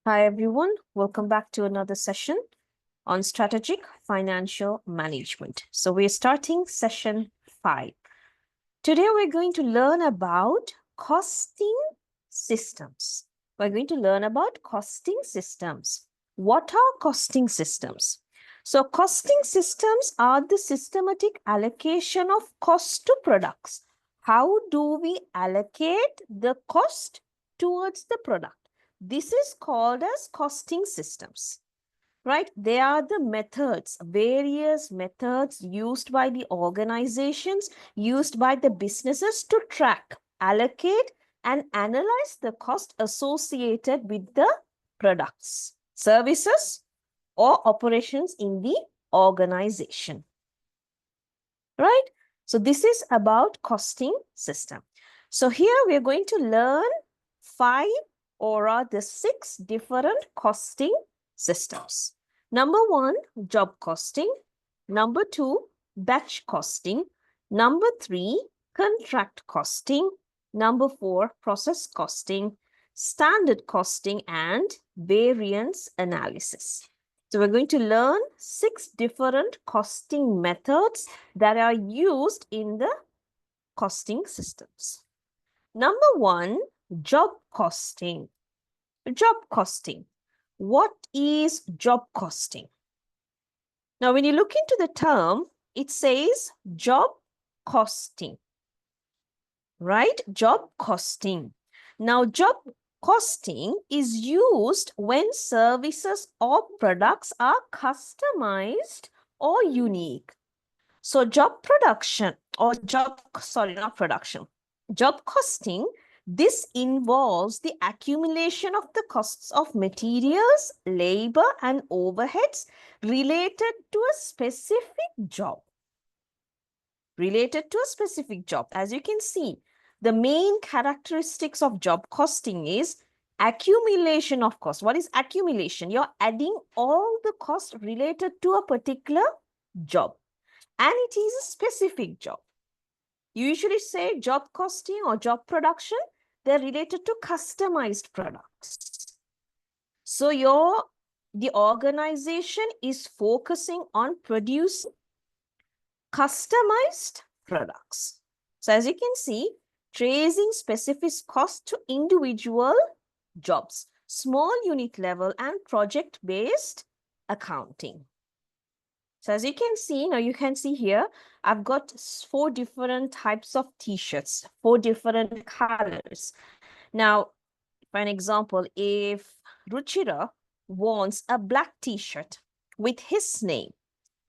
Hi, everyone. Welcome back to another session on strategic financial management. So we're starting session 5. Today, we're going to learn about costing systems. We're going to learn about costing systems. What are costing systems? So costing systems are the systematic allocation of cost to products. How do we allocate the cost towards the product? This is called as costing systems, right? They are the methods, various methods used by the organizations, used by the businesses to track, allocate, and analyze the cost associated with the products, services, or operations in the organization, right? So this is about costing system. So here we are going to learn 5 or rather 6 different costing systems. Number 1, job costing. Number 2, batch costing. Number 3, contract costing. Number 4, process costing, standard costing, and variance analysis. So we're going to learn 6 different costing methods that are used in the costing systems. Number 1, job costing. Job costing. What is job costing? Now, when you look into the term, it says job costing, right? Job costing. Now, job costing is used when services or products are customized or unique. So job production or job costing, this involves the accumulation of the costs of materials, labor, and overheads related to a specific job. As you can see, the main characteristics of job costing is accumulation of cost. What is accumulation? You're adding all the costs related to a particular job, and it is a specific job. You usually say job costing or job production, they're related to customized products. So the organization is focusing on producing customized products. So as you can see, tracing specific costs to individual jobs, small unit level, and project-based accounting. So as you can see, now you can see here, I've got 4 different types of t-shirts, 4 different colors. Now, for an example, if Ruchira wants a black t-shirt with his name,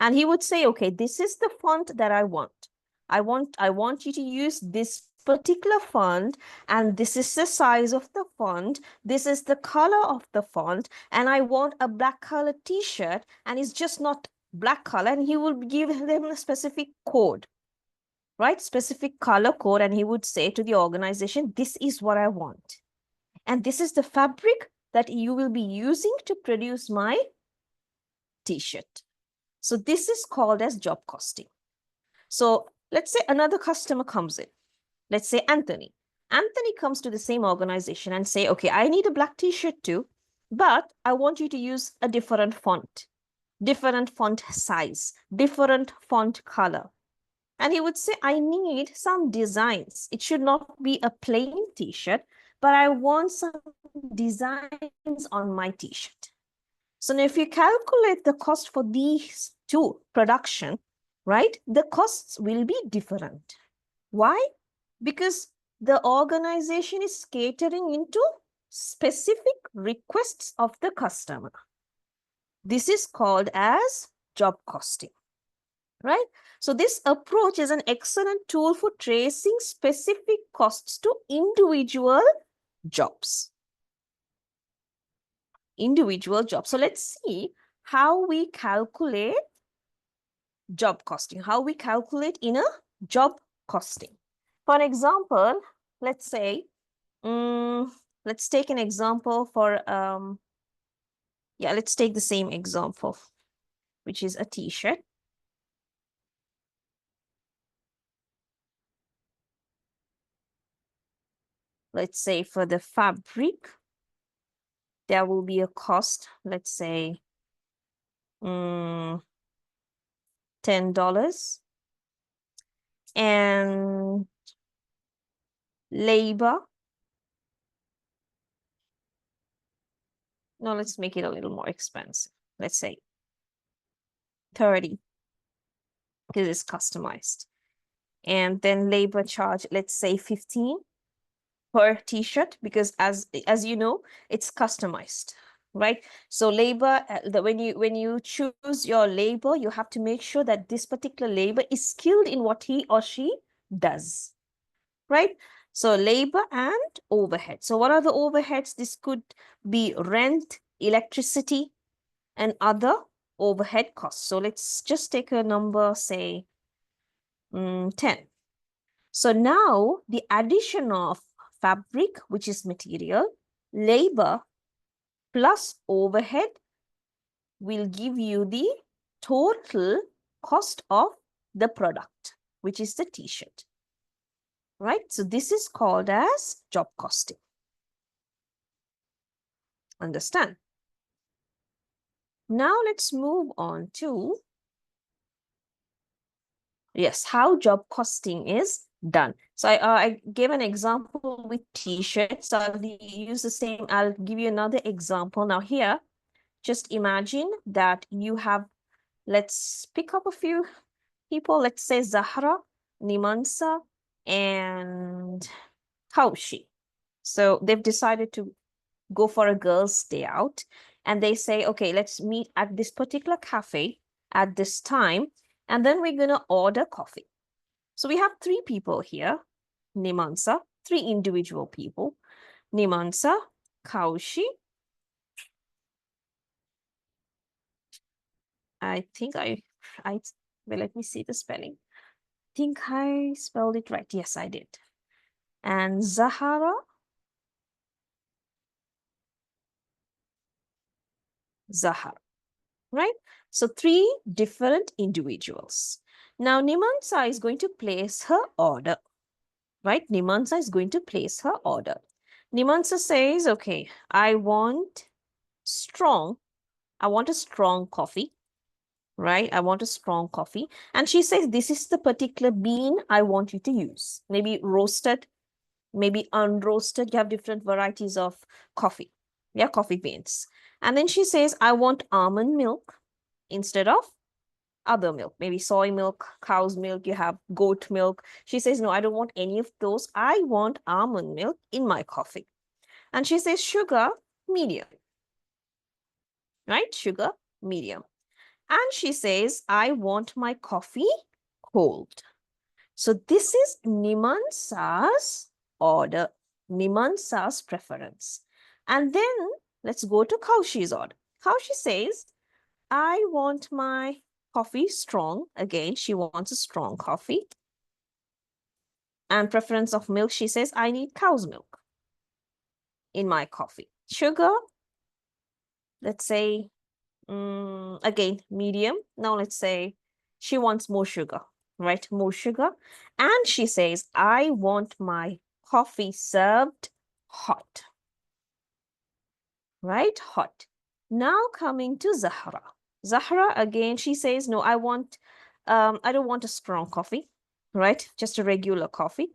and he would say, okay, this is the font that I want. I want you to use this particular font, and this is the size of the font, this is the color of the font, and I want a black color t-shirt, and it's just not black color, and he will give them a specific code, right? Specific color code, and he would say to the organization, this is what I want. And this is the fabric that you will be using to produce my t-shirt. So this is called as job costing. So let's say another customer comes in. Let's say Anthony. Anthony comes to the same organization and say, okay, I need a black t-shirt too, but I want you to use a different font size, different font color. And he would say, I need some designs. It should not be a plain t-shirt, but I want some designs on my t-shirt. So now if you calculate the cost for these 2 production, right, the costs will be different. Why? Because the organization is catering into specific requests of the customer. This is called as job costing, right? So this approach is an excellent tool for tracing specific costs to individual jobs. So let's see how we calculate job costing, how we calculate in a job costing. For example, let's say, let's take an example for, let's take the same example, which is a t-shirt. Let's say for the fabric, there will be a cost, let's say $10. And labor, no, let's make it a little more expensive. Let's say 30, because it's customized. And then labor charge, let's say 15 per t-shirt, because as you know, it's customized, right? So labor, when you choose your labor, you have to make sure that this particular labor is skilled in what he or she does, right? So labor and overhead. So what are the overheads? This could be rent, electricity, and other overhead costs. So let's just take a number, say 10. So now the addition of fabric, which is material, labor plus overhead will give you the total cost of the product, which is the t-shirt, right? So this is called as job costing. Understand? Now let's move on to, yes, how job costing is done. So I gave an example with t-shirts. So I'll use the same. I'll give you another example. Now here, just imagine that you have, let's pick up a few people. Let's say Zahra, Nimansa, and Kaushi. So they've decided to go for a girls' day out. And they say, okay, let's meet at this particular cafe at this time. And then we're going to order coffee. So we have 3 people here, Nimansa, 3 individual people, Nimansa, Kaushi. I think well, let me see the spelling. I think I spelled it right. Yes, I did. And Zahara, right? So 3 different individuals. Now Nimansa is going to place her order, right? Nimansa is going to place her order. Nimansa says, okay, I want a strong coffee, right? I want a strong coffee. And she says, this is the particular bean I want you to use. Maybe roasted, maybe unroasted. You have different varieties of coffee. Yeah, coffee beans. And then she says, I want almond milk instead of other milk, maybe soy milk, cow's milk, you have goat milk. She says, no, I don't want any of those. I want almond milk in my coffee. And she says, sugar, medium, right? Sugar, medium. And she says, I want my coffee cold. So this is Nimansa's order, Nimansa's preference. And then let's go to Kaushi's order. Kaushi says, I want my coffee strong. Again, she wants a strong coffee. And preference of milk, she says, I need cow's milk in my coffee. Sugar, let's say, again, medium. Now let's say she wants more sugar, right? More sugar. And she says, I want my coffee served hot, right? Hot. Now coming to Zahra. Zahra, again, she says, no, I don't want a strong coffee, right? Just a regular coffee.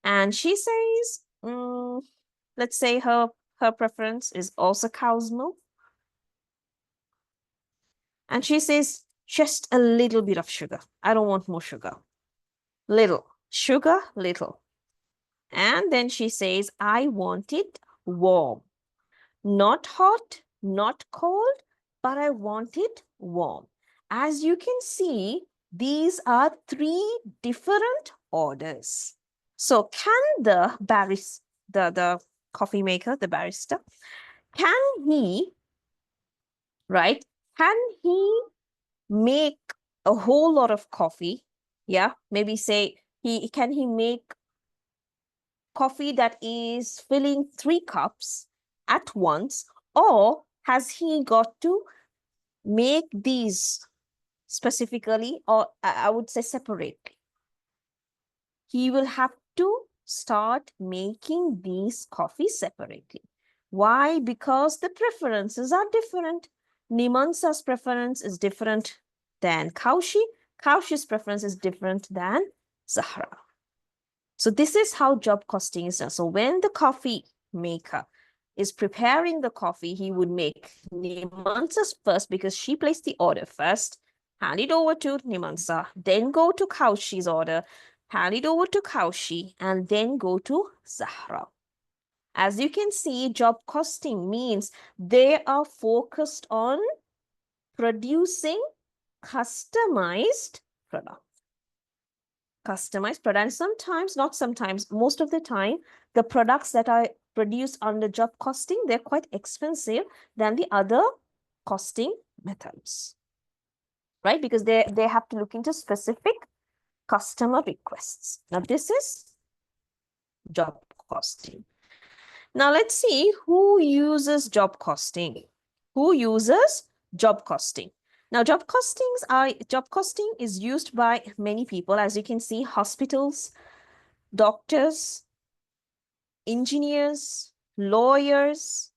And she says, let's say her preference is also cow's milk. And she says, just a little bit of sugar. I don't want more sugar. Little. Sugar, little. And then she says, I want it warm. Not hot, not cold, but I want it warm. As you can see, these are 3 different orders. So can the barista, the coffee maker, the barista, can he, right? Can he make a whole lot of coffee? Yeah, maybe say can he make coffee that is filling 3 cups at once, or has he got to make these specifically, or I would say separately? He will have to start making these coffees separately. Why? Because the preferences are different. Nimansa's preference is different than Kaushi. Kaushi's preference is different than Zahra. So this is how job costing is done. So when the coffee maker is preparing the coffee, he would make Nimansa's first because she placed the order first, hand it over to Nimansa, then go to Kaushi's order, hand it over to Kaushi, and then go to Zahra. As you can see, job costing means they are focused on producing customized product. Customized product. And sometimes, not sometimes, most of the time, the products that are produced under job costing, they're quite expensive than the other costing methods, right? Because they have to look into specific customer requests. Now, this is job costing. Now, let's see who uses job costing. Who uses job costing? Now, job costing is used by many people. As you can see, hospitals, doctors, engineers, lawyers,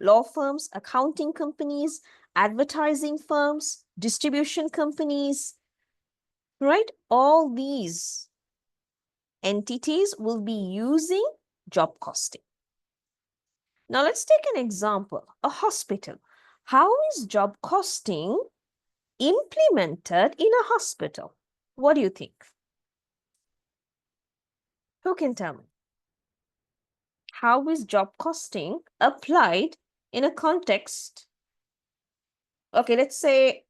law firms, accounting companies, advertising firms, distribution companies, right? All these entities will be using job costing. Now, let's take an example, a hospital. How is job costing implemented in a hospital? What do you think? Who can tell me? How is job costing applied in a context? Okay, let's say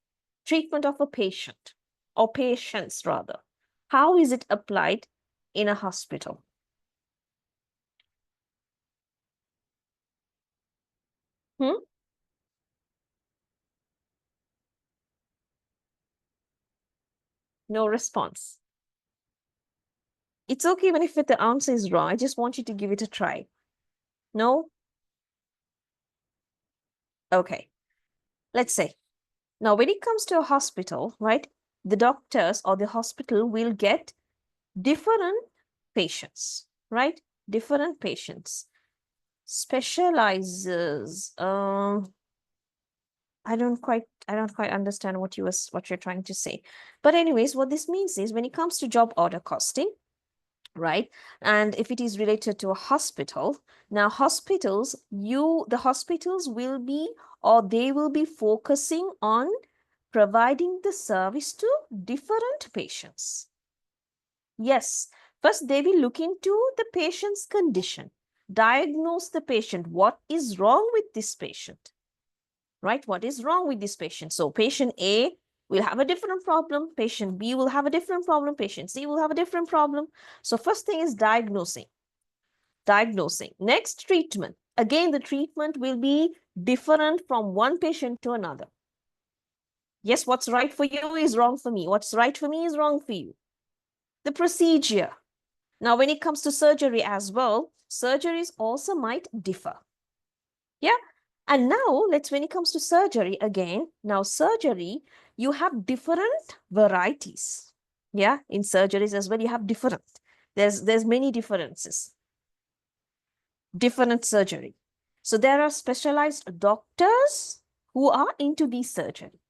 treatment of a patient or patients rather. How is it applied in a hospital? No response. It's okay even if the answer is wrong. I just want you to give it a try. No? Okay. Let's say, now when it comes to a hospital, right, the doctors or the hospital will get different patients, right? Different patients. Specializes. I don't quite understand what you're trying to say. But anyways, what this means is when it comes to job order costing, right? And if it is related to a hospital, now the hospitals will be, or they will be focusing on providing the service to different patients. Yes, first they will look into the patient's condition, diagnose the patient. What is wrong with this patient? Right? What is wrong with this patient? So patient A will have a different problem. Patient B will have a different problem. Patient C will have a different problem. So first thing is diagnosing. Next, treatment. Again, the treatment will be different from one patient to another. Yes, what's right for you is wrong for me. What's right for me is wrong for you. The procedure. Now, when it comes to surgery as well, surgeries also might differ. Yeah. And now when it comes to surgery again, now surgery, you have different varieties. Yeah. In surgeries as well, you have different. There's many differences. Different surgery. So there are specialized doctors who are into the surgery,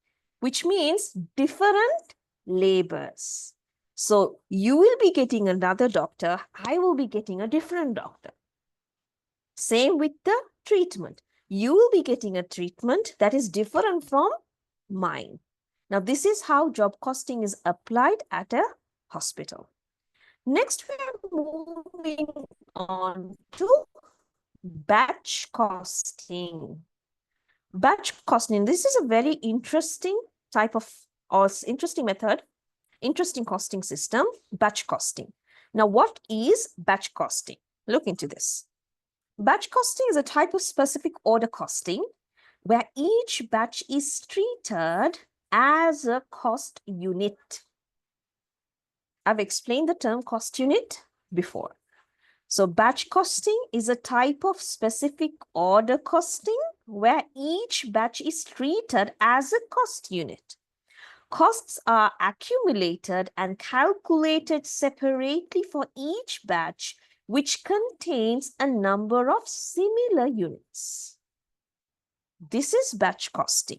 which means different labors. So you will be getting another doctor. I will be getting a different doctor. Same with the treatment. You will be getting a treatment that is different from mine. Now, this is how job costing is applied at a hospital. Next, we're moving on to batch costing. Batch costing, this is a very interesting type of, or interesting method, interesting costing system, batch costing. Now, what is batch costing? Look into this. Batch costing is a type of specific order costing where each batch is treated as a cost unit. I've explained the term cost unit before. So batch costing is a type of specific order costing where each batch is treated as a cost unit. Costs are accumulated and calculated separately for each batch, which contains a number of similar units. This is batch costing.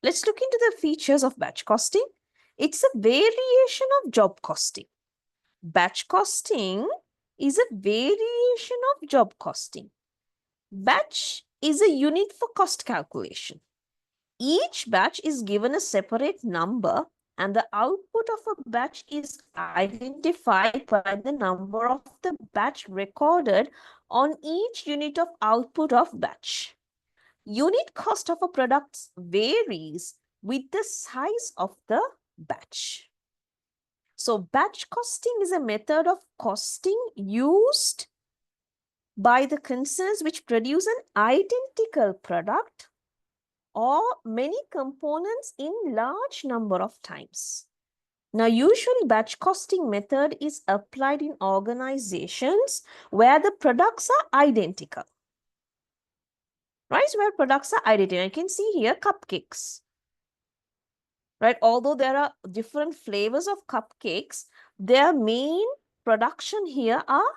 Let's look into the features of batch costing. It's a variation of job costing. Batch costing is a variation of job costing. Batch is a unit for cost calculation. Each batch is given a separate number, and the output of a batch is identified by the number of the batch recorded on each unit of output of batch. Unit cost of a product varies with the size of the batch. So batch costing is a method of costing used by the concerns which produce an identical product or many components in large number of times. Now, usually batch costing method is applied in organizations where the products are identical. Right, so where products are identical. You can see here cupcakes. Right, although there are different flavors of cupcakes, their main production here are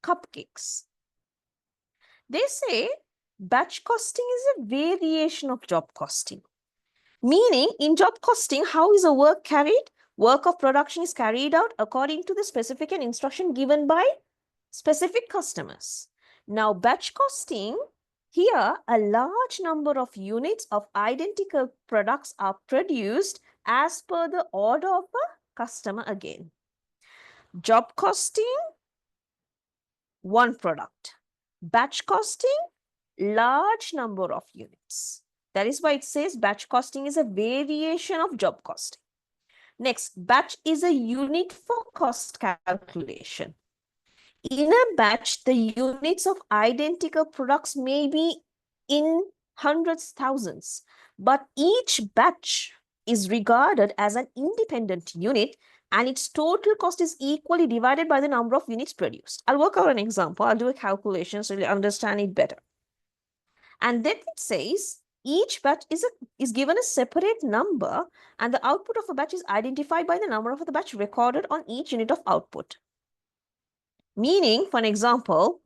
cupcakes. They say batch costing is a variation of job costing. Meaning, in job costing, how is a work carried? Work of production is carried out according to the specific and instruction given by specific customers. Now, batch costing, here a large number of units of identical products are produced as per the order of a customer again. Job costing, one product. Batch costing, large number of units. That is why it says batch costing is a variation of job costing. Next, batch is a unit for cost calculation. In a batch, the units of identical products may be in hundreds, thousands, but each batch is regarded as an independent unit and its total cost is equally divided by the number of units produced. I'll work out an example. I'll do a calculation so you'll understand it better. And then it says each batch is given a separate number and the output of a batch is identified by the number of the batch recorded on each unit of output. Meaning, for an example,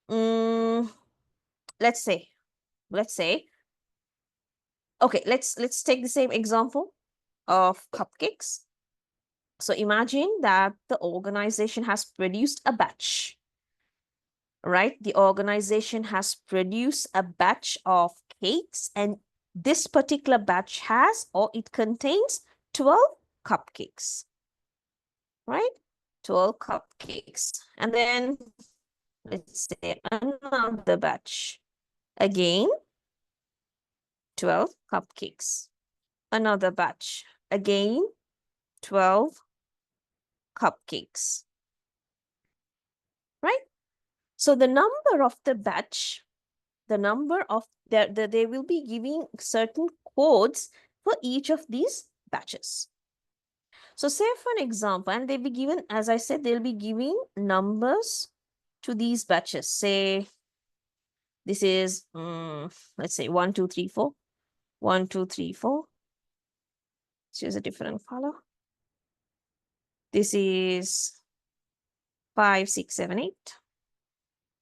let's say, okay, let's take the same example of cupcakes. So imagine that the organization has produced a batch, right? The organization has produced a batch of cakes and this particular batch has or it contains 12 cupcakes, right? 12 cupcakes. And then let's say another batch. Again, 12 cupcakes. Another batch. Again, 12 cupcakes. Right? So the number of the batch, the number of they will be giving certain codes for each of these batches. So say for an example, and they'll be given, as I said, they'll be giving numbers to these batches. Say this is, let's say 1, 2, 3, 4. 1, 2, 3, 4. Choose a different color. This is 5, 6, 7, 8.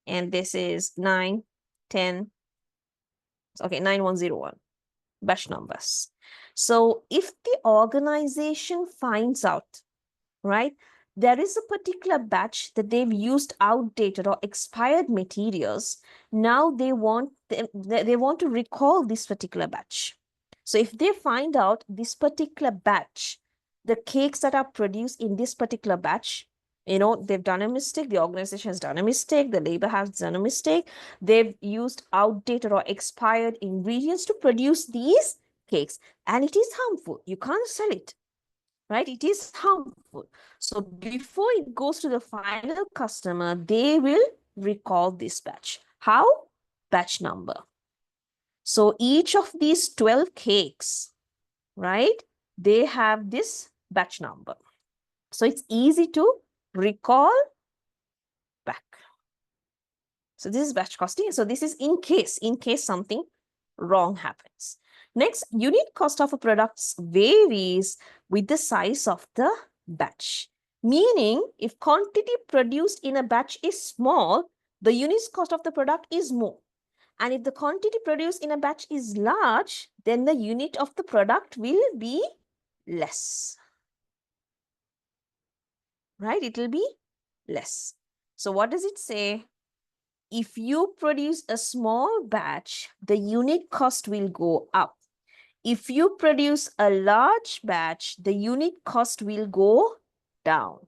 And this is 9, 10. Okay, 9101. Batch numbers. So if the organization finds out, right, there is a particular batch that they've used outdated or expired materials, now they want to recall this particular batch. So if they find out this particular batch, the cakes that are produced in this particular batch, you know, they've done a mistake, the organization has done a mistake, the labor has done a mistake, they've used outdated or expired ingredients to produce these cakes, and it is harmful. You can't sell it, right? It is harmful. So before it goes to the final customer, they will recall this batch. How? Batch number. So each of these 12 cakes, right, they have this batch number. So it's easy to recall back. So this is batch costing. So this is in case something wrong happens. Next, unit cost of a product varies with the size of the batch. Meaning, if quantity produced in a batch is small, the unit cost of the product is more. And if the quantity produced in a batch is large, then the unit of the product will be less. Right? It will be less. So what does it say? If you produce a small batch, the unit cost will go up. If you produce a large batch, the unit cost will go down.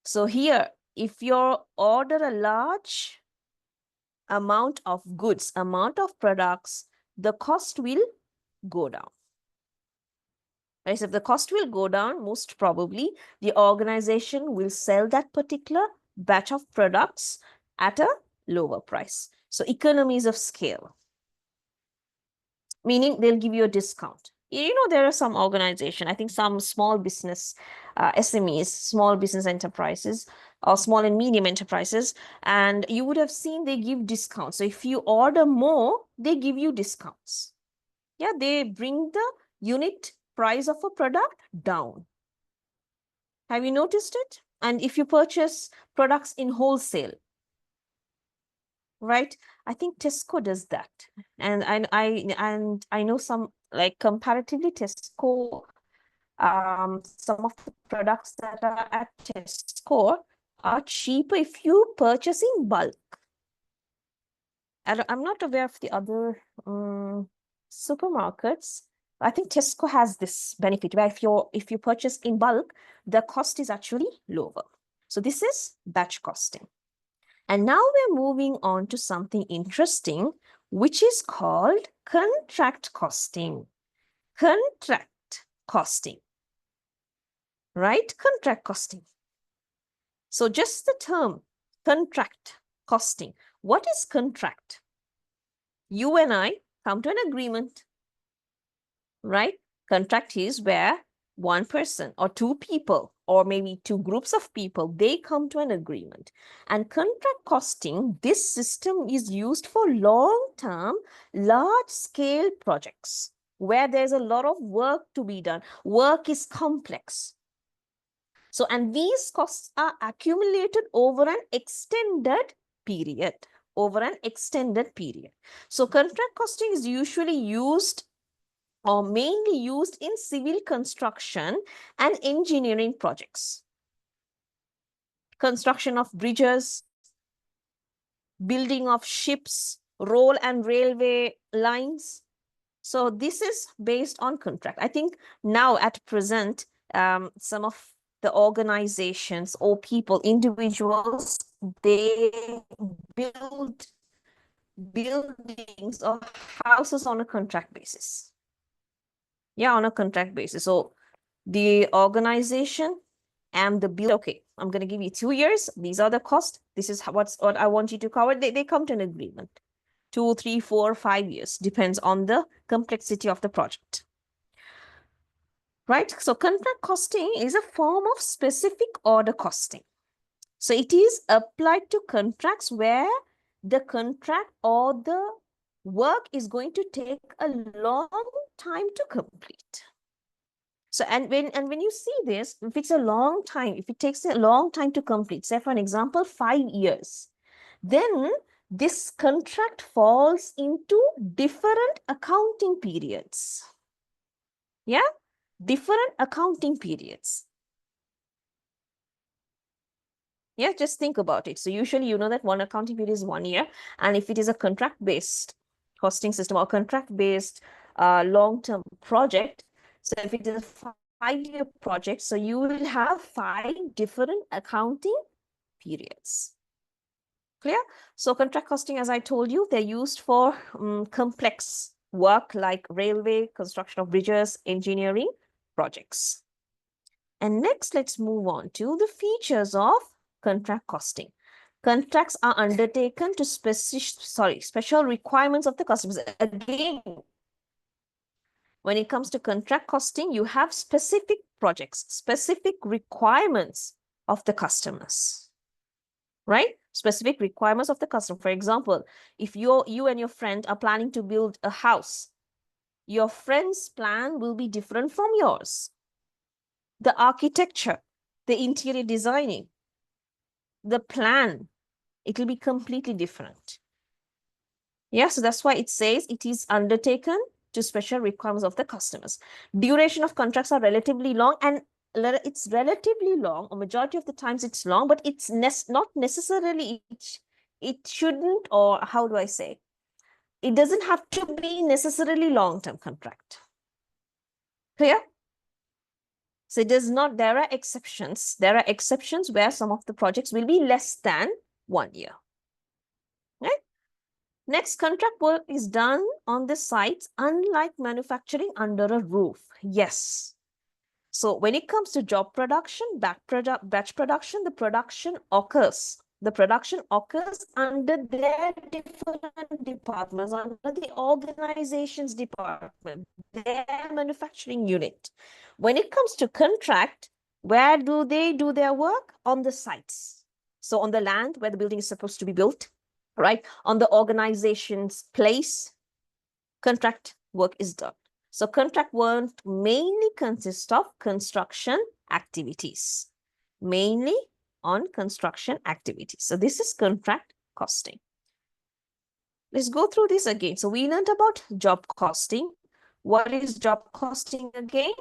So here, if you order a large amount of goods, amount of products, the cost will go down. Right? So if the cost will go down, most probably the organization will sell that particular batch of products at a lower price. So economies of scale, meaning they'll give you a discount. You know, there are some organization, I think some small business, SMEs, small business enterprises, or small and medium enterprises, and you would have seen they give discounts. So if you order more, they give you discounts. Yeah, they bring the unit price of a product down. Have you noticed it? And if you purchase products in wholesale, right? I think Tesco does that. And I know some, like, comparatively Tesco, some of the products that are at Tesco are cheaper if you purchase in bulk. And I'm not aware of the other supermarkets. I think Tesco has this benefit where if you purchase in bulk, the cost is actually lower. So this is batch costing. And now we're moving on to something interesting, which is called contract costing. Contract costing, right? Contract costing. So just the term contract costing. What is contract? You and I come to an agreement, right? Contract is where one person or two people or maybe two groups of people, they come to an agreement. And contract costing, this system is used for long-term, large-scale projects where there's a lot of work to be done. Work is complex. So, and these costs are accumulated over an extended period, So contract costing is usually used or mainly used in civil construction and engineering projects. Construction of bridges, building of ships, road and railway lines. So this is based on contract. I think now at present, some of the organizations or people, individuals, they build buildings or houses on a contract basis. Yeah, on a contract basis. So the organization and the build, okay, I'm going to give you 2 years. These are the costs. This is what I want you to cover. They come to an agreement. 2, 3, 4, 5 years, depends on the complexity of the project. Right? So contract costing is a form of specific order costing. So it is applied to contracts where the contract or the work is going to take a long time to complete. So, and when you see this, if it's a long time, if it takes a long time to complete, say for an example, 5 years, then this contract falls into different accounting periods. Yeah, different accounting periods. Yeah, just think about it. So usually you know that one accounting period is 1 year. And if it is a contract-based costing system or contract-based long-term project, so if it is a 5-year project, so you will have 5 different accounting periods. Clear? So contract costing, as I told you, they're used for complex work like railway, construction of bridges, engineering projects. And next, let's move on to the features of contract costing. Contracts are undertaken to special requirements of the customers. Again, when it comes to contract costing, you have specific projects, specific requirements of the customers, right? Specific requirements of the customer. For example, if you and your friend are planning to build a house, Your friend's plan will be different from yours. The architecture, the interior designing, the plan, it will be completely different. Yeah, so that's why it says it is undertaken to special requirements of the customers. Duration of contracts are relatively long, and it's relatively long, or majority of the times it's long, but it's not necessarily, it shouldn't, or how do I say? It doesn't have to be necessarily long-term contract. Clear? So it does not, there are exceptions. There are exceptions where some of the projects will be less than 1 year. Right? Next, contract work is done on the sites, unlike manufacturing under a roof. Yes. So when it comes to job production, batch production, the production occurs. The production occurs under their different departments, under the organization's department, their manufacturing unit. When it comes to contract, where do they do their work? On the sites. So on the land where the building is supposed to be built, right? On the organization's place, contract work is done. So contract work mainly consists of construction activities, mainly on construction activities. So this is contract costing. Let's go through this again. So we learned about job costing. What is job costing again?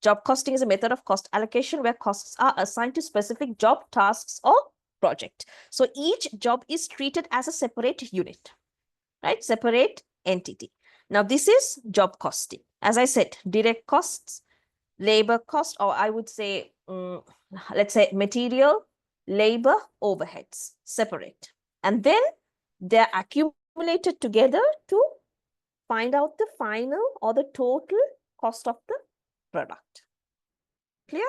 Job costing is a method of cost allocation where costs are assigned to specific job, tasks, or project. So each job is treated as a separate unit, right? Separate entity. Now, this is job costing. As I said, direct costs, labor cost, or I would say, let's say material, labor, overheads, separate. And then they're accumulated together to find out the final or the total cost of the product. Clear?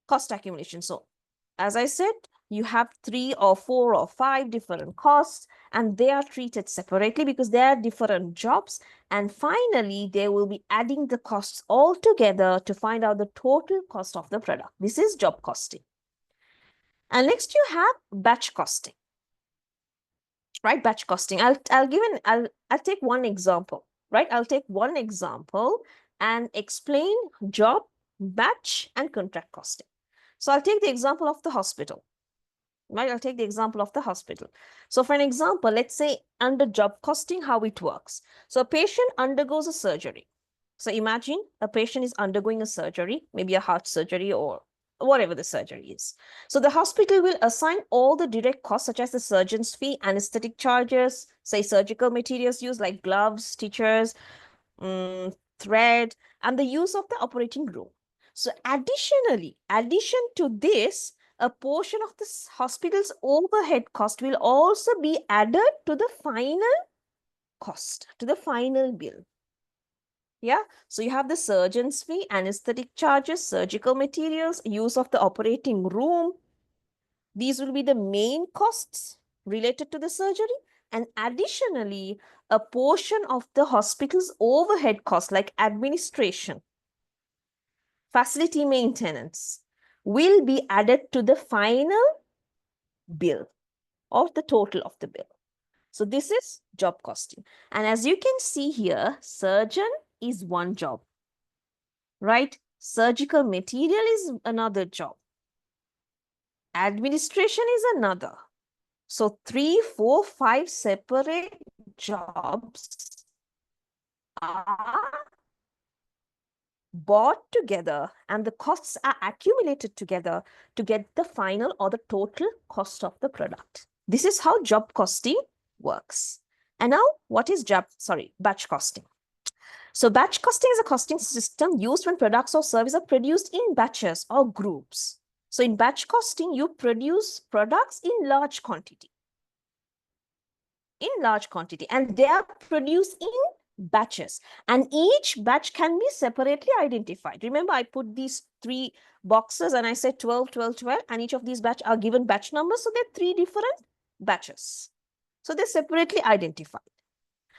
Cost accumulation. So, as I said, you have 3 or 4 or 5 different costs, and they are treated separately because they are different jobs. And finally, they will be adding the costs all together to find out the total cost of the product. This is job costing. And next you have batch costing. Right, batch costing. I'll take one example. Right, I'll take one example and explain job, batch, and contract costing. So I'll take the example of the hospital. Right, I'll take the example of the hospital. So for an example, let's say under job costing, how it works. So a patient undergoes a surgery. So imagine a patient is undergoing a surgery, maybe a heart surgery or whatever the surgery is. So the hospital will assign all the direct costs, such as the surgeon's fee, anesthetic charges, say surgical materials used like gloves, stitches, thread, and the use of the operating room. So addition to this, a portion of the hospital's overhead cost will also be added to the final cost, to the final bill. Yeah, so you have the surgeon's fee, anesthetic charges, surgical materials, use of the operating room. These will be the main costs related to the surgery. And additionally, a portion of the hospital's overhead costs like administration, facility maintenance will be added to the final bill or the total of the bill. So this is job costing. And as you can see here, surgeon is one job, right? Surgical material is another job. Administration is another. So 3, 4, 5 separate jobs are bought together and the costs are accumulated together to get the final or the total cost of the product. This is how job costing works. And now what is batch costing? So batch costing is a costing system used when products or services are produced in batches or groups. So in batch costing, you produce products in large quantity. And they are produced in batches. And each batch can be separately identified. Remember, I put these 3 boxes and I said 12, 12, 12, and each of these batch are given batch numbers. So they're 3 different batches. So they're separately identified.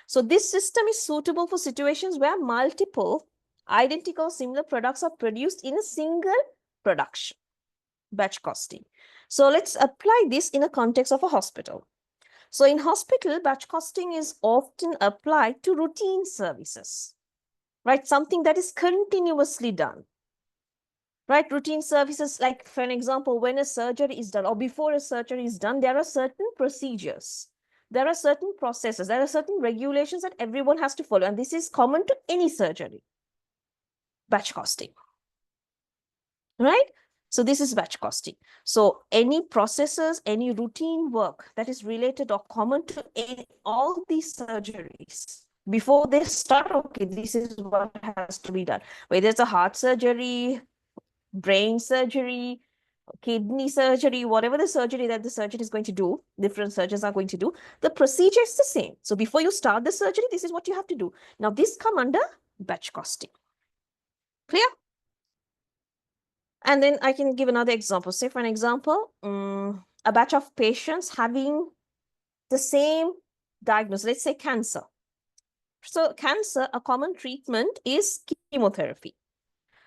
So this system is suitable for situations where multiple identical similar products are produced in a single production, batch costing. So let's apply this in a context of a hospital. So in hospital, batch costing is often applied to routine services, right? Something that is continuously done, right? Routine services, like for an example, when a surgery is done or before a surgery is done, there are certain procedures, there are certain processes, there are certain regulations that everyone has to follow. And this is common to any surgery. Batch costing, right? So this is batch costing. So any processes, any routine work that is related or common to all these surgeries, before they start, okay, this is what has to be done. Whether it's a heart surgery, brain surgery, kidney surgery, whatever the surgery that the surgeon is going to do, different surgeons are going to do, the procedure is the same. So before you start the surgery, this is what you have to do. Now this come under batch costing. Clear? And then I can give another example. Say for an example, a batch of patients having the same diagnosis, let's say cancer. So cancer, a common treatment is chemotherapy.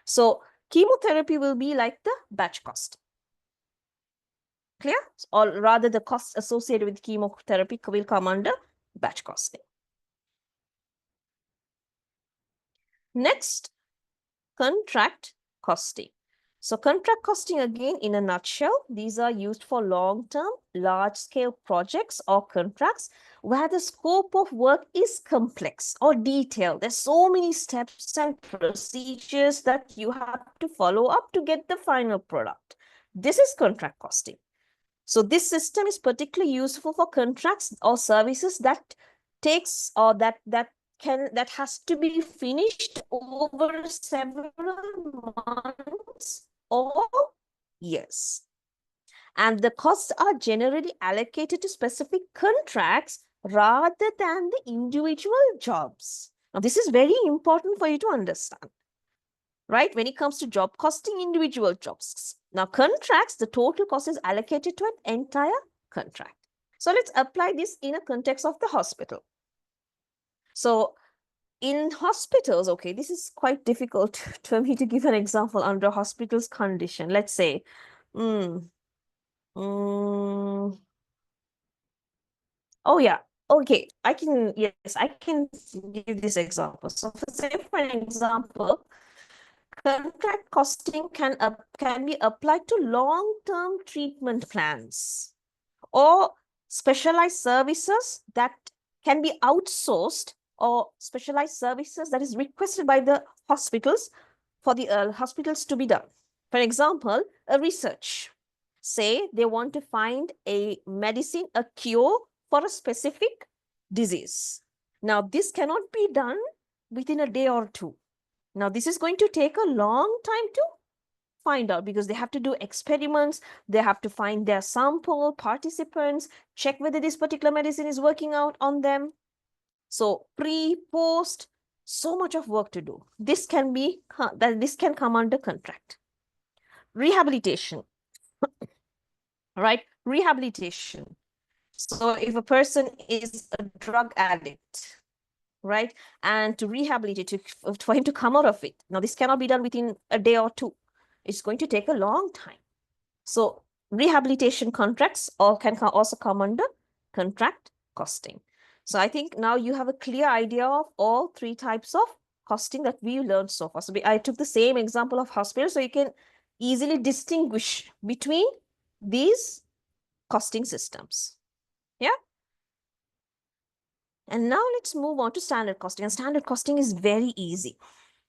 So chemotherapy will be like the batch cost. Clear? Or rather the costs associated with chemotherapy will come under batch costing. Next, contract costing. So contract costing, again, in a nutshell, these are used for long-term, large-scale projects or contracts where the scope of work is complex or detailed. There's so many steps and procedures that you have to follow up to get the final product. This is contract costing. So this system is particularly useful for contracts or services that takes or that has to be finished over several months or years. And the costs are generally allocated to specific contracts rather than the individual jobs. Now, this is very important for you to understand, right? When it comes to job costing, individual jobs. Now, contracts, the total cost is allocated to an entire contract. So let's apply this in a context of the hospital. So in hospitals, okay, this is quite difficult for me to give an example under hospital's condition. Let's say, oh yeah, okay, yes, I can give this example. So for an example, contract costing can be applied to long-term treatment plans or specialized services that can be outsourced or specialized services that is requested by the hospitals for the hospitals to be done. For example, a research. Say they want to find a medicine, a cure for a specific disease. Now, this cannot be done within a day or two. Now, this is going to take a long time to find out because they have to do experiments. They have to find their sample participants, check whether this particular medicine is working out on them. So pre, post, so much of work to do. This can come under contract. Rehabilitation, right? Rehabilitation. So if a person is a drug addict, right? And to rehabilitate, for him to come out of it. Now, this cannot be done within a day or two. It's going to take a long time. So rehabilitation contracts can also come under contract costing. So I think now you have a clear idea of all three types of costing that we learned so far. So I took the same example of hospital, so you can easily distinguish between these costing systems. Yeah. And now let's move on to standard costing. And standard costing is very easy,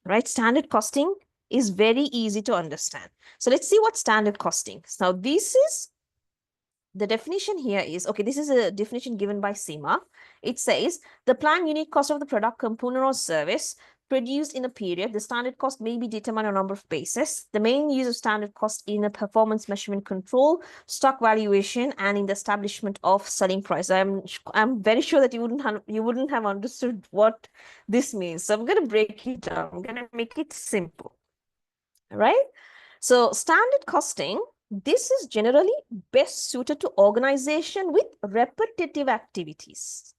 right? Standard costing is very easy to understand. So let's see what standard costing. Now this is, the definition here is, okay, this is a definition given by SEMA. It says the planned unit cost of the product, component or service produced in a period. The standard cost may be determined on a number of bases. The main use of standard cost in a performance measurement control, stock valuation, and in the establishment of selling price. I'm very sure that you wouldn't have understood what this means. So I'm going to break it down. I'm going to make it simple. Right? So standard costing, this is generally best suited to organization with repetitive activities.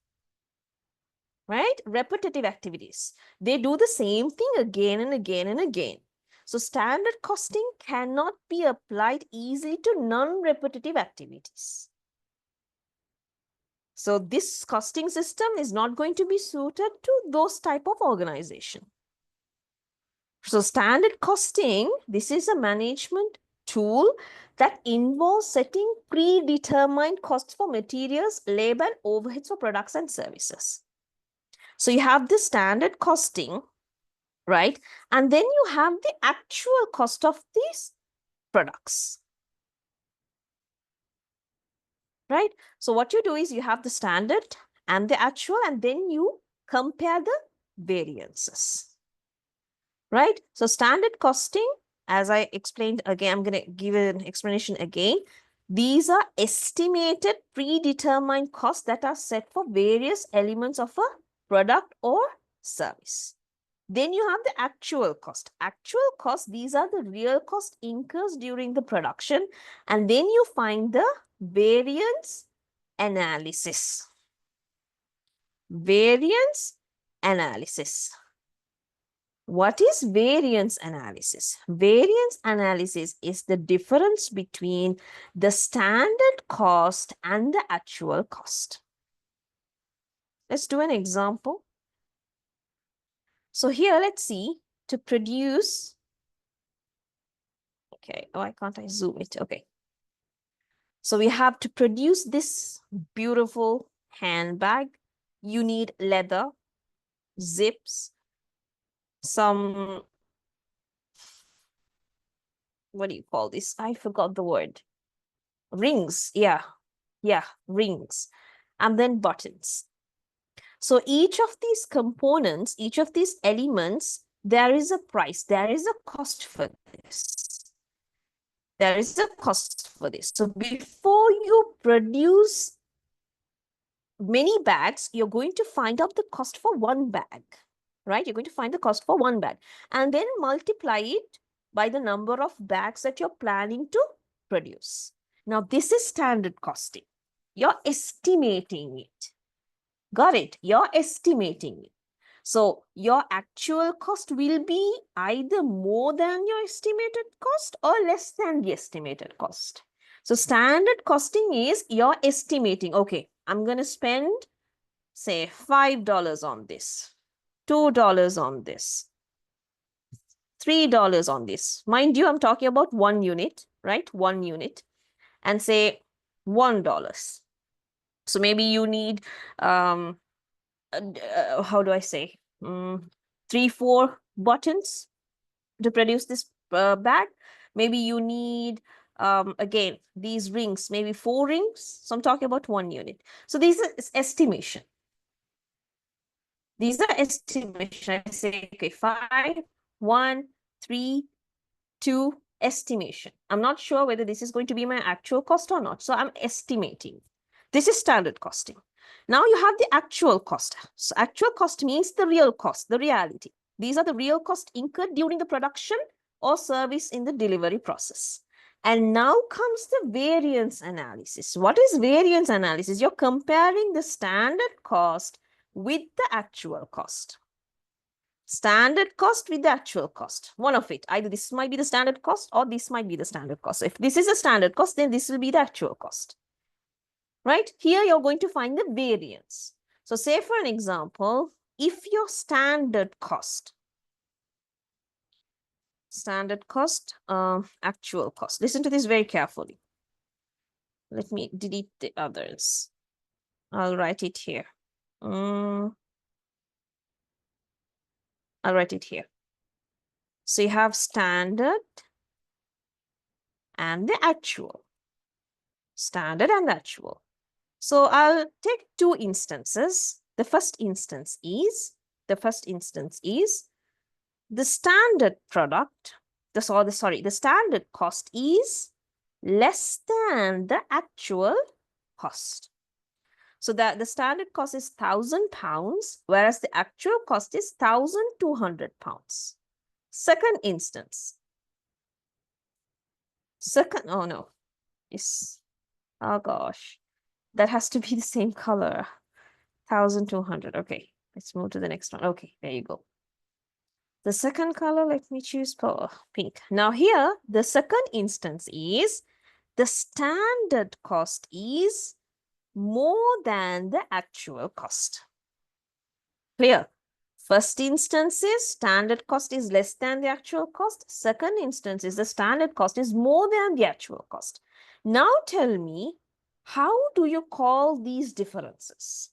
Right? Repetitive activities. They do the same thing again and again and again. So standard costing cannot be applied easily to non-repetitive activities. So this costing system is not going to be suited to those type of organization. So standard costing, this is a management tool that involves setting predetermined costs for materials, labor, and overheads for products and services. So you have the standard costing, right? And then you have the actual cost of these products, right? So what you do is you have the standard and the actual, and then you compare the variances, right? So standard costing, as I explained again, I'm going to give an explanation again. These are estimated predetermined costs that are set for various elements of a product or service. Then you have the actual cost. Actual cost, these are the real cost incurs during the production. And then you find the variance analysis. Variance analysis. What is variance analysis? Variance analysis is the difference between the standard cost and the actual cost. Let's do an example. So here, let's see, to produce, okay, why can't I zoom it? Okay. So we have to produce this beautiful handbag. You need leather, zips, some, what do you call this? I forgot the word. Rings, yeah, rings, and then buttons. So each of these components, each of these elements, there is a price, there is a cost for this. There is a cost for this. So before you produce many bags, you're going to find out the cost for one bag, right? You're going to find the cost for one bag and then multiply it by the number of bags that you're planning to produce. Now, this is standard costing. You're estimating it. Got it? You're estimating it. So your actual cost will be either more than your estimated cost or less than the estimated cost. So standard costing is you're estimating, okay, I'm going to spend, say, $5 on this, $2 on this, $3 on this. Mind you, I'm talking about one unit, right? One unit. And say $1. So maybe you need, how do I say, 3-4 buttons to produce this bag. Maybe you need, again, these rings, maybe 4 rings. So I'm talking about one unit. So these are estimation. These are estimation. I say, okay, 5, 1, 3, 2, estimation. I'm not sure whether this is going to be my actual cost or not. So I'm estimating. This is standard costing. Now you have the actual cost. So actual cost means the real cost, the reality. These are the real costs incurred during the production or service in the delivery process. And now comes the variance analysis. What is variance analysis? You're comparing the standard cost with the actual cost. Standard cost with the actual cost. One of it. Either this might be the standard cost or this might be the standard cost. So if this is a standard cost, then this will be the actual cost. Right? Here you're going to find the variance. So say for an example, if your standard cost, actual cost. Listen to this very carefully. Let me delete the others. I'll write it here. I'll write it here. So you have standard and the actual. Standard and actual. So I'll take 2 instances. The first instance is the standard product, the standard cost is less than the actual cost. So that the standard cost is £1,000, whereas the actual cost is £1,200. Second instance. Oh no, oh gosh, that has to be the same color. 1,200. Okay, let's move to the next one. Okay, there you go. The second color, let me choose pink. Now here, the second instance is the standard cost is more than the actual cost. Clear? First instance is standard cost is less than the actual cost. Second instance is the standard cost is more than the actual cost. Now tell me, how do you call these differences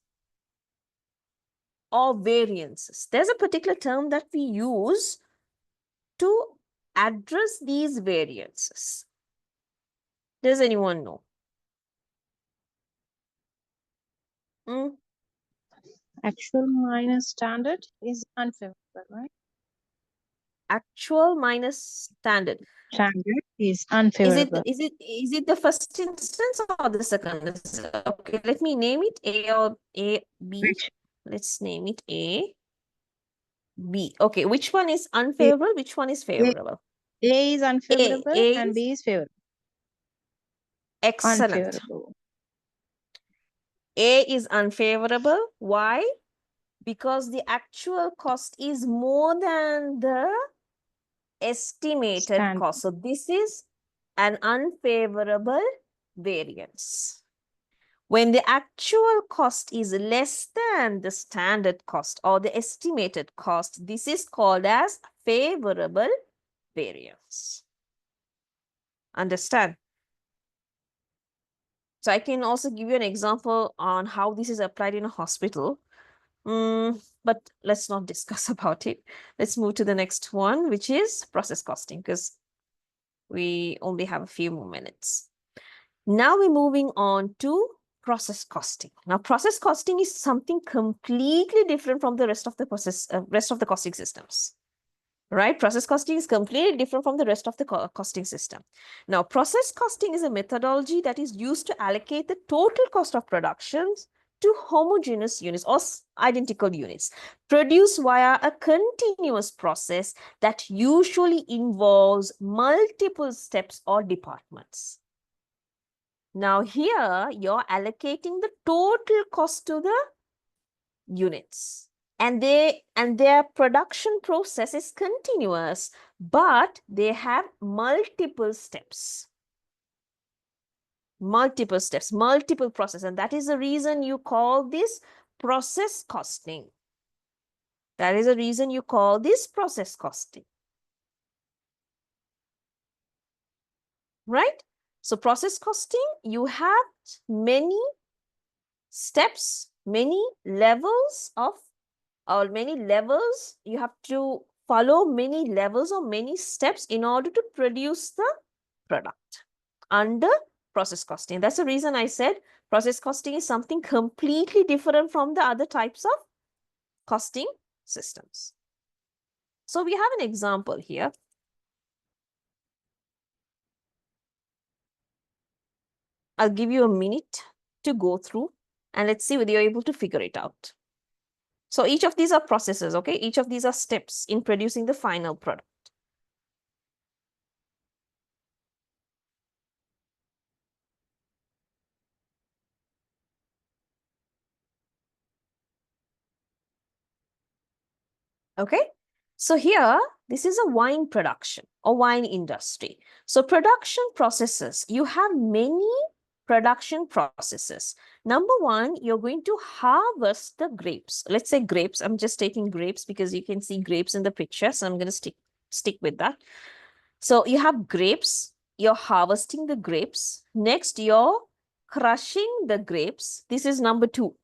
or variances? There's a particular term that we use to address these variances. Does anyone know? Actual minus standard is unfavorable, right? Actual minus standard. Standard is Is unfavorable. it the first instance or the second? Okay, let me name it A or A, B. Which Let's name it A, B. Okay, which one is A, unfavorable? Which one is A, favorable? A is unfavorable A and is B is favorable. excellent. Unfavorable. A is unfavorable. Why? Because the actual cost is more than the estimated Standard. cost. So this is an unfavorable variance. When the actual cost is less than the standard cost or the estimated cost, this is called as favorable variance. Understand? So I can also give you an example on how this is applied in a hospital. But let's not discuss about it. Let's move to the next one, which is process costing, because we only have a few more minutes. Now we're moving on to process costing. Now, process costing is something completely different from the rest of the costing systems. Right? Process costing is completely different from the rest of the costing system. Now, process costing is a methodology that is used to allocate the total cost of productions to homogeneous units or identical units produced via a continuous process that usually involves multiple steps or departments. Now here, you're allocating the total cost to the units. And their production process is continuous, but they have multiple steps. Multiple steps, multiple process. And that is the reason you call this process costing. That is the reason you call this process costing. Right? So process costing, you have many steps, many levels of, or many levels, you have to follow many levels or many steps in order to produce the product under process costing. That's the reason I said process costing is something completely different from the other types of costing systems. So we have an example here. I'll give you a minute to go through and let's see whether you're able to figure it out. So each of these are processes, okay? Each of these are steps in producing the final product. Okay, so here, this is a wine production or wine industry. So production processes, you have many production processes. Number one, you're going to harvest the grapes. Let's say grapes. I'm just taking grapes because you can see grapes in the picture. So I'm going to stick with that. So you have grapes. You're harvesting the grapes. Next, you're crushing the grapes. This is number two,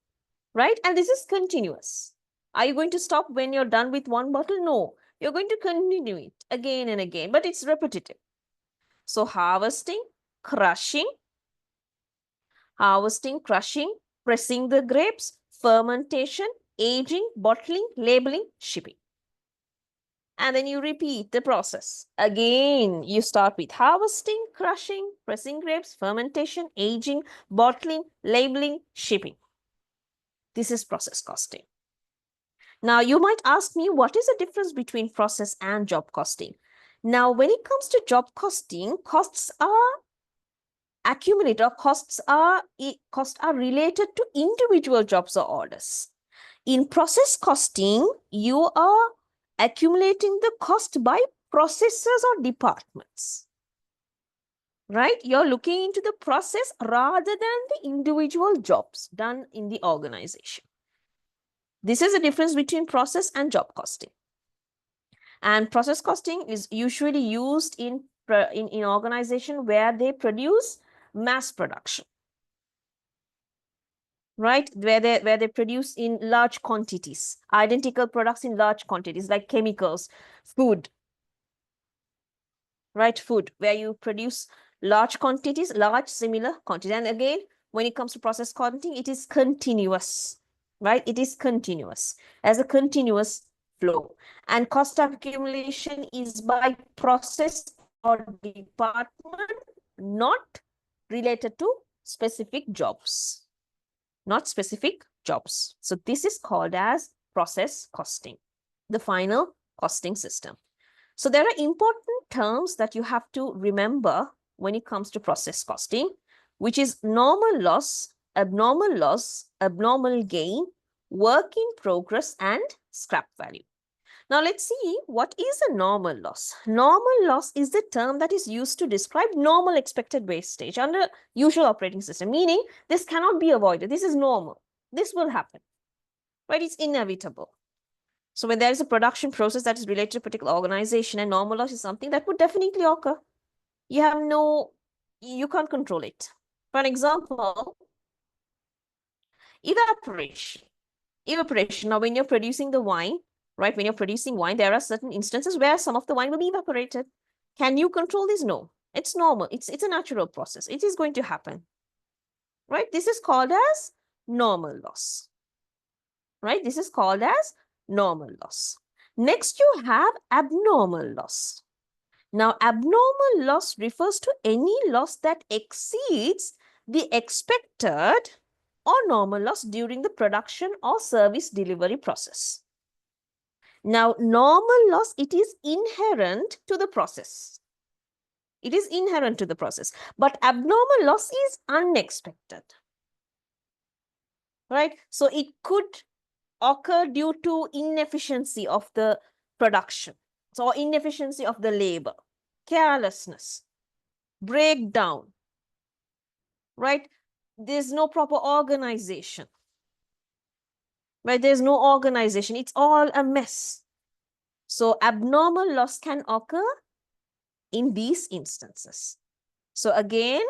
right? And this is continuous. Are you going to stop when you're done with one bottle? No, you're going to continue it again and again, but it's repetitive. So harvesting, crushing, crushing, pressing the grapes, fermentation, aging, bottling, labeling, shipping. And then you repeat the process. Again, you start with harvesting, crushing, pressing grapes, fermentation, aging, bottling, labeling, shipping. This is process costing. Now, you might ask me, what is the difference between process and job costing? Now, when it comes to job costing, costs are accumulated, or costs are related to individual jobs or orders. In process costing, you are accumulating the cost by processes or departments. right? You're looking into the process rather than the individual jobs done in the organization. This is the difference between process and job costing. And process costing is usually used in organization where they produce mass production, right? Where they produce in large quantities, identical products in large quantities, like chemicals, food, right? Food, where you produce large quantities, large similar quantities. And again, when it comes to process costing, it is continuous, right? It is continuous, as a continuous flow. And cost accumulation is by process or department, not related to specific jobs, not specific jobs. So this is called as process costing, the final costing system. So there are important terms that you have to remember when it comes to process costing, which is normal loss, abnormal gain, work in progress, and scrap value. Now let's see what is a normal loss. Normal loss is the term that is used to describe normal expected wastage under usual operating system, meaning this cannot be avoided. This is normal. This will happen, right? It's inevitable. So when there is a production process that is related to a particular organization, and normal loss is something that would definitely occur. You can't control it. For example, evaporation. Evaporation. Now, when you're producing the wine, right? When you're producing wine, there are certain instances where some of the wine will be evaporated. Can you control this? No. It's normal. It's a natural process. It is going to happen, right? This is called as normal loss, right? This is called as normal loss. Next, you have abnormal loss. Now, abnormal loss refers to any loss that exceeds the expected or normal loss during the production or service delivery process. Now, normal loss, it is inherent to the process. It is inherent to the process, but abnormal loss is unexpected, right? So it could occur due to inefficiency of the production, so inefficiency of the labor, carelessness, breakdown, right? There's no proper organization, right? There's no organization. It's all a mess. So abnormal loss can occur in these instances. So again,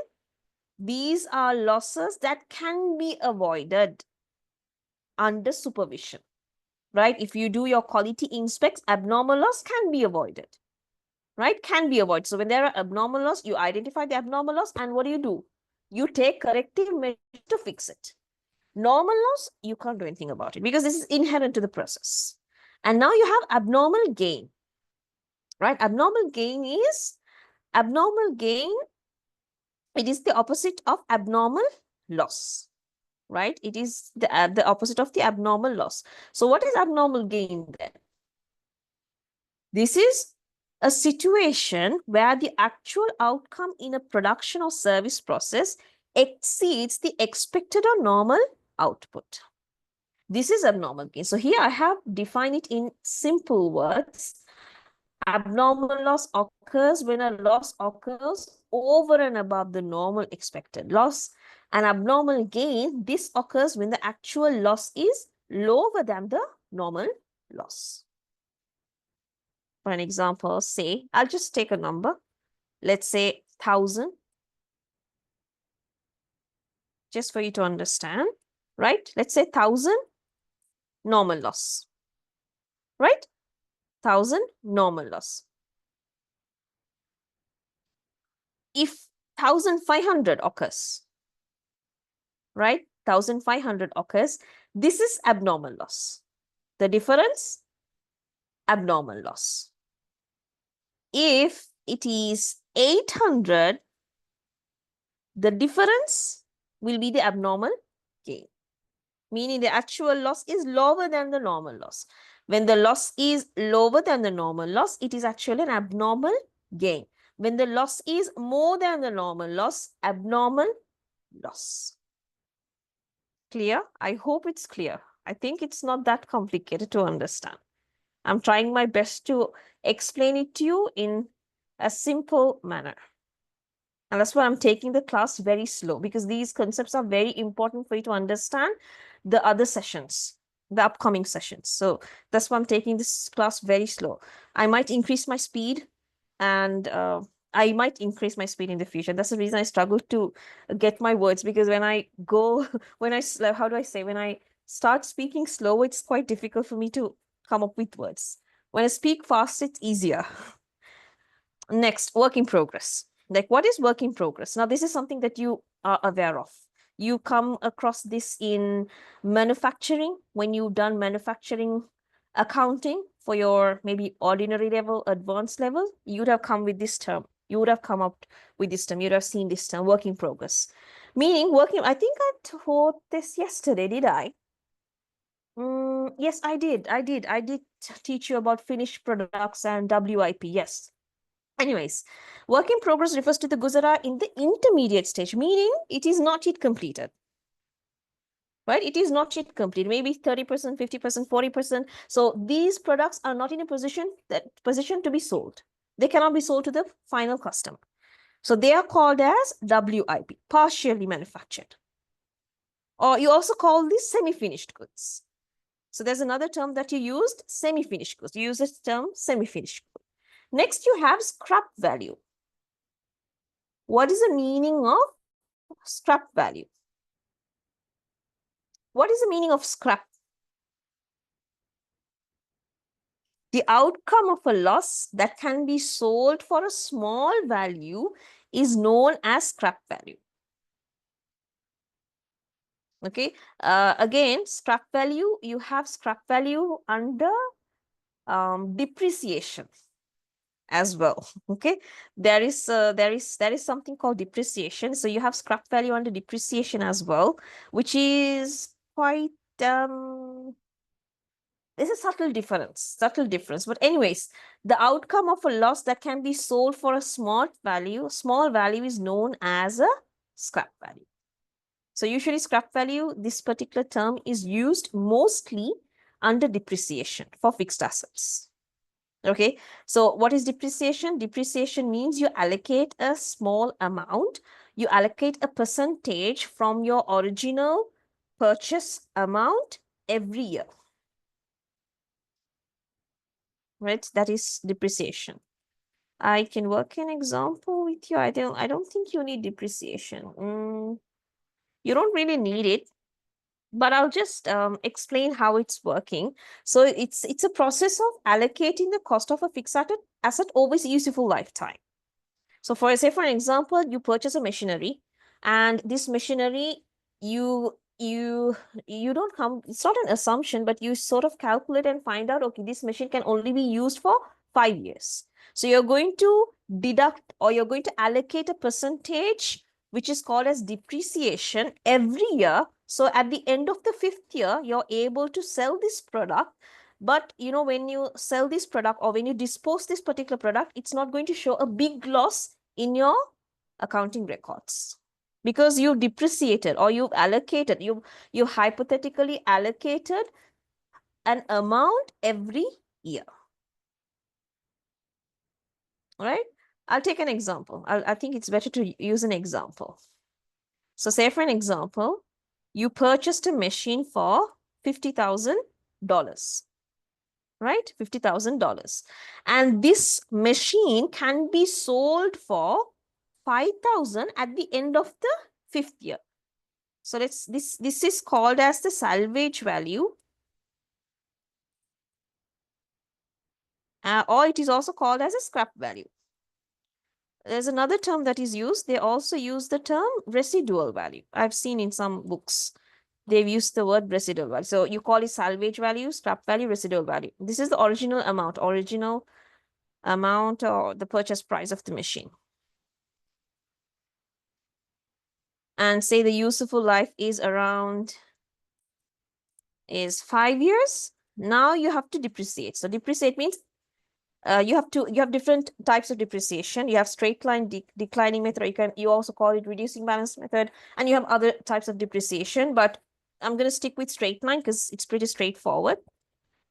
these are losses that can be avoided under supervision, right? If you do your quality inspects, abnormal loss can be avoided, right? Can be avoided. So when there are abnormal loss, you identify the abnormal loss, and what do? You take corrective measures to fix it. Normal loss, you can't do anything about it because this is inherent to the process. And now you have abnormal gain, right? Abnormal gain, it is the opposite of abnormal loss, right? It is the opposite of the abnormal loss. So what is abnormal gain then? This is a situation where the actual outcome in a production or service process exceeds the expected or normal output. This is abnormal gain. So here I have defined it in simple words. Abnormal loss occurs when a loss occurs over and above the normal expected loss. And abnormal gain, this occurs when the actual loss is lower than the normal loss. For an example, say, I'll just take a number. Let's say 1,000. Just for you to understand, right? Let's say 1,000 normal loss, right? 1,000 normal loss. If 1,500 occurs, right? 1,500 occurs, this is abnormal loss. The difference, abnormal loss. If it is 800, the difference will be the abnormal gain, meaning the actual loss is lower than the normal loss. When the loss is lower than the normal loss, it is actually an abnormal gain. When the loss is more than the normal loss, abnormal loss. Clear? I hope it's clear. I think it's not that complicated to understand. I'm trying my best to explain it to you in a simple manner. And that's why I'm taking the class very slow, because these concepts are very important for you to understand the other sessions, the upcoming sessions. So that's why I'm taking this class very slow. I might increase my speed, and I might increase my speed in the future. That's the reason I struggle to get my words, because when I go, how do I say, when I start speaking slow, it's quite difficult for me to come up with words. When I speak fast, it's easier. Next, work in progress. Like, what is work in progress? Now, this is something that you are aware of. You come across this in manufacturing, when you've done manufacturing accounting for your maybe ordinary level, advanced level, you'd have come with this term. You would have come up with this term. You'd have seen this term, work in progress. Meaning working, I think I taught this yesterday, did I? Yes, I did. I did teach you about finished products and WIP. Yes. Anyways, work in progress refers to the goods that are in the intermediate stage, meaning it is not yet completed. Right? It is not yet complete, maybe 30%, 50%, 40%. So these products are not in a position to be sold. They cannot be sold to the final customer. So they are called as WIP, partially manufactured. Or you also call these semi-finished goods. So there's another term that you used, semi-finished goods. You use this term, semi-finished goods. Next, you have scrap value. What is the meaning of scrap value? What is the meaning of scrap? The outcome of a loss that can be sold for a small value is known as scrap value. Okay. Again, scrap value, you have scrap value under depreciation as well. Okay. There is something called depreciation. So you have scrap value under depreciation as well, which is quite there's a subtle difference. But anyways, the outcome of a loss that can be sold for a small value is known as a scrap value. So usually scrap value, this particular term is used mostly under depreciation for fixed assets. Okay, so what is depreciation? Depreciation means you allocate a small amount, you allocate a percentage from your original purchase amount every year. Right? That is depreciation. I can work an example with you. I don't think you need depreciation. You don't really need it, but I'll just explain how it's working. So it's a process of allocating the cost of a fixed asset over its useful lifetime. So for an example, you purchase a machinery, and this machinery, you don't come, it's not an assumption, but you sort of calculate and find out, okay, this machine can only be used for 5 years. So you're going to deduct, or you're going to allocate a percentage, which is called as depreciation, every year. So at the end of the 5th year, you're able to sell this product. But when you sell this product, or when you dispose this particular product, it's not going to show a big loss in your accounting records, because you've depreciated, or you've allocated, you hypothetically allocated an amount every year. All right. I'll take an example. I think it's better to use an example. So say for an example, you purchased a machine for $50,000. Right? $50,000. And this machine can be sold for 5,000 at the end of the 5th year. So this is called as the salvage value, or it is also called as a scrap value. There's another term that is used. They also use the term residual value. I've seen in some books, they've used the word residual value. So you call it salvage value, scrap value, residual value. This is the original amount or the purchase price of the machine. And say the useful life is 5 years. Now you have to depreciate. So depreciate means you have different types of depreciation. You have straight line declining method, or you also call it reducing balance method, and you have other types of depreciation, but I'm going to stick with straight line because it's pretty straightforward.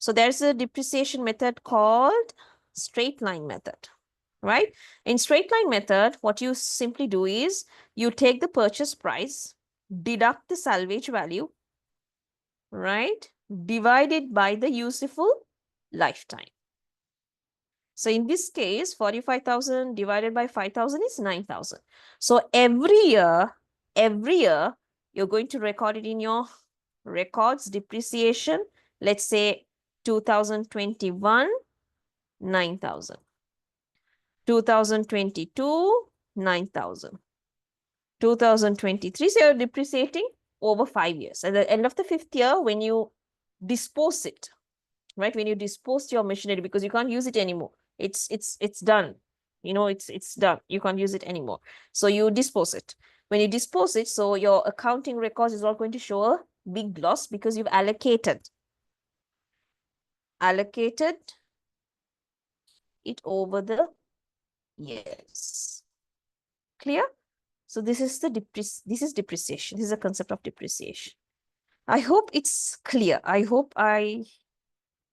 So there's a depreciation method called straight line method. right? In straight line method, what you simply do is you take the purchase price, deduct the salvage value, right? Divide it by the useful lifetime. So in this case, 45,000 divided by 5,000 is 9,000. So every year, you're going to record it in your records depreciation. Let's say 2021, 9,000. 2022, 9,000. 2023, so you're depreciating over 5 years. At the end of the 5th year, when you dispose it, right? When you dispose your machinery, because you can't use it anymore. It's done. You know, it's done. You can't use it anymore. So you dispose it. When you dispose it, so your accounting records is all going to show a big loss because you've allocated it over the years. Clear? So this is depreciation. This is a concept of depreciation. I hope it's clear. I hope I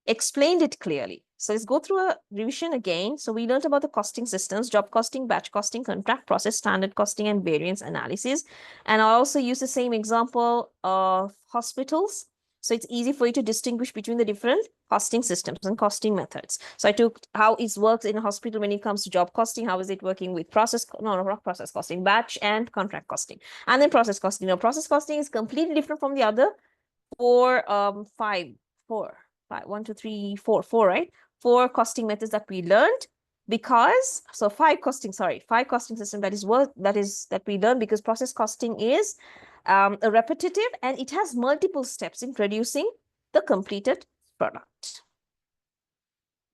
explained it clearly. So let's go through a revision again. So we learned about the costing systems, job costing, batch costing, contract process, standard costing, and variance analysis. And I also use the same example of hospitals. So it's easy for you to distinguish between the different costing systems and costing methods. So I took how it works in a hospital when it comes to job costing. How is it working with not process costing, batch and contract costing. And then process costing. Now, process costing is completely different from the other four, right? 4 costing methods that we learned because, so 5 costing system that we learned because process costing is a repetitive and it has multiple steps in producing the completed product,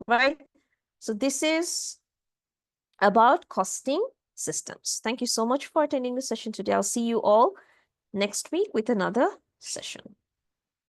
right? So this is about costing systems. Thank you so much for attending the session today. I'll see you all next week with another session.